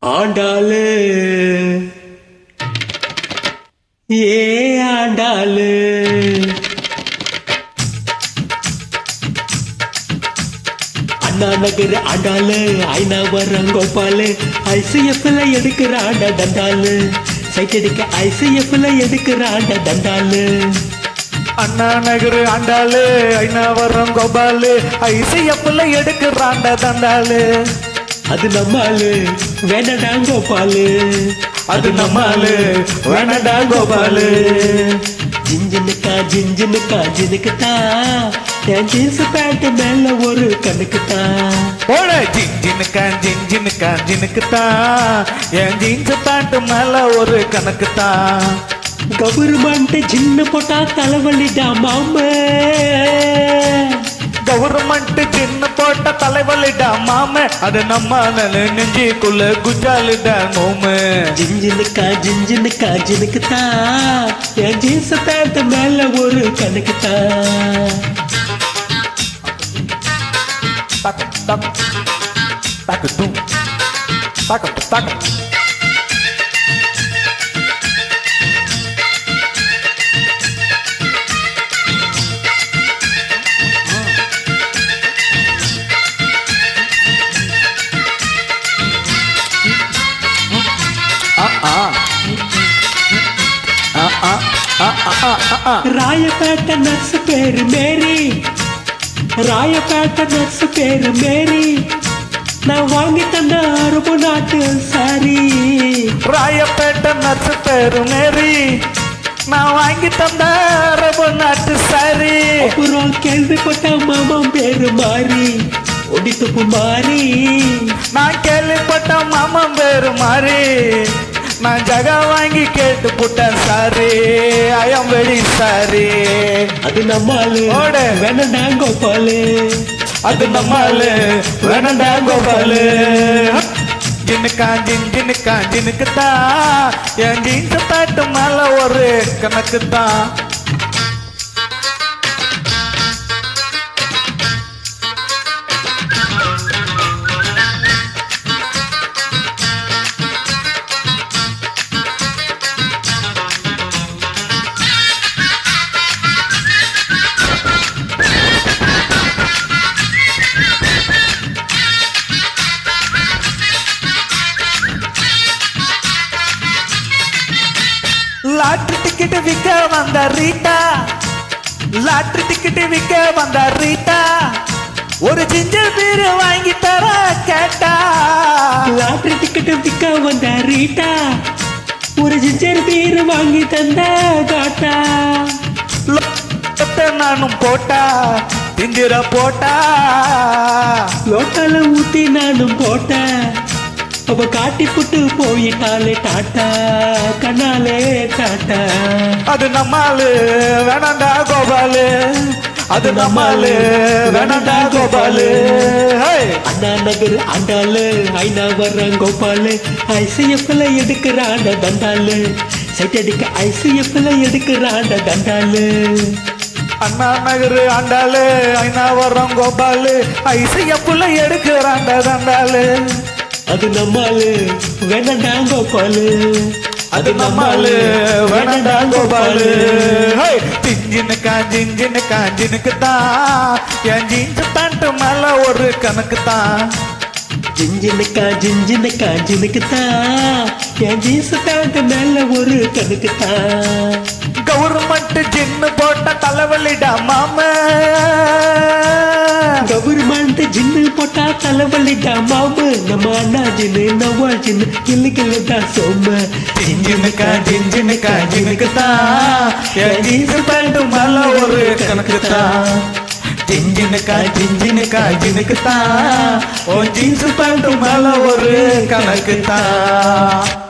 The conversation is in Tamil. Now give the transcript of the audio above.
ஆண்டாளு ஏ ஆண்டாளு அண்ணா நகர் ஆண்டாளு ஐநாவரம் கோபாலு ஐசிஎஃப்ல எடுக்கிற ஆண்ட தண்டாளு சைட் அடிக்க ஐசிஎஃப்ல எடுக்கிற ஆண்ட தண்டாளு அண்ணா நகர் ஆண்டாளு ஐநாவரம் கோபாலு ஐசிஎஃப்ல எடுக்கிறாண்ட தண்டாளு அது நம்மாளு வேணடா கோபாலு அது நம்மாளு வேணடா கோபாலு ஜிஞ்சினுக்கா ஜிஞ்சினுக்கா ஜினுக்குத்தா என் ஜீன்ஸ் பேண்ட் மேல ஒரு கணக்குத்தான் போட ஜின்னுக்குத்தான் என் ஜீன்ஸ் பேண்ட் மேல ஒரு கணக்குத்தான் கவர்மெண்ட் ஜின்னு போட்டா தலைவலிடா மாமே கவர்மெண்ட் சின்ன போட்ட தலைவலிடா மாம அது நம்ம நெஞ்சுக்குள்ள குஜாலிடா மோம ஜிஞ்சினுக்கா ஜிஞ்சினுக்கா ஜினுக்குத்தான் என் ஜீன்ஸ் பேண்ட் மேல ஒரு கணக்குத்தான் தக் தக் தக் தும் தக் தக் ராயப்பேட்டை நர்ஸ் பேரு மேரி ராயப்பேட்டை நர்ஸ் பேரு மேரி நான் வாங்கி தந்த அரபு நாட்டு சாரி ராயப்பேட்டை நர்ஸ் பேரு மேரி நான் வாங்கி தந்த அரபு நாட்டு சாரி அப்புறம் கேள்விப்பட்ட மாமன் பேரு மாறி ஒடித்துப்பு மாறி நான் கேள்விப்பட்ட மாமன் பேரு மாறி நான் ஜகா வாங்கி கேட்டு புட்டேன் sorry I am very sorry அது நம்மாளு வேணடா கோபாலு அது நம்மாளு வேணடா கோபாலு ஜின்னுக்குத்தான் என் ஜீன்ஸ் பேண்ட் மேல ஒரு கணக்குத்தான் லாட்ரி டிக்கெட் விற்க வந்த ரீட்டா லாட்ரி டிக்கெட் விற்க வந்த ரீட்டா ஒரு ஜிஞ்சர் பீர் வாங்கி தர கேட்டா லாட்ரி டிக்கெட் விற்க வந்த ரீட்டா ஒரு ஜிஞ்சர் பீர் வாங்கி தந்த காட்டா நானும் போட்டா திஞ்சிர போட்டா லோட்டால ஊத்தி நானும் போட்டேன் அவ காட்டி புட்டு போயிட்டாலே டாட்டா கண்ணாலே டாட்டா அது நம்மாளு வேணாண்டா கோபாலு அது நம்மாளு வேணாண்டா கோபாலு அண்ணா நகர் ஆண்டாளு ஐநாவரம் கோபாலு ஐசிஎஃப்ல எடுக்கிற ஆண்ட தண்டாளு சைட் அடிக்க ஐசிஎஃப்ல எடுக்கிற ஆண்ட தண்டாளு அண்ணா நகர் ஆண்டாளு ஐநாவரம் கோபாலு ஐசிஎஃப்ல எடுக்கிறாண்ட தண்டாளு அது நம்மாளு வேணடா கோபாலு அது நம்மாளு வேணடா கோபாலு ஜின்னுக்குத்தான் என் ஜீன்ஸ் பேண்ட் மேல ஒரு கணக்குத்தான் ஜிஞ்சினுக்கா ஜினுக்குத்தான் என் ஜீன்ஸ் பேண்ட் மேல ஒரு கணக்குத்தான் கவர்மெண்ட் ஜின்னு போட்ட தலைவலிடா மாம கவர்மெண்ட் ஜின்னு போட்டா தலைவலிடா மாமு நம்ம அண்ணா ஜின்னு நவா ஜின்னு கிள்ளு கிள்ளுதா சோம ஜின்னுக்குத்தான் என் ஜீன்ஸ் பேண்ட் மேல ஒரு கணக்குத்தான் ஜின்னுக்குத்தான் உன் ஜீன்ஸ் பேண்ட் மேல ஒரு கணக்குத்தான்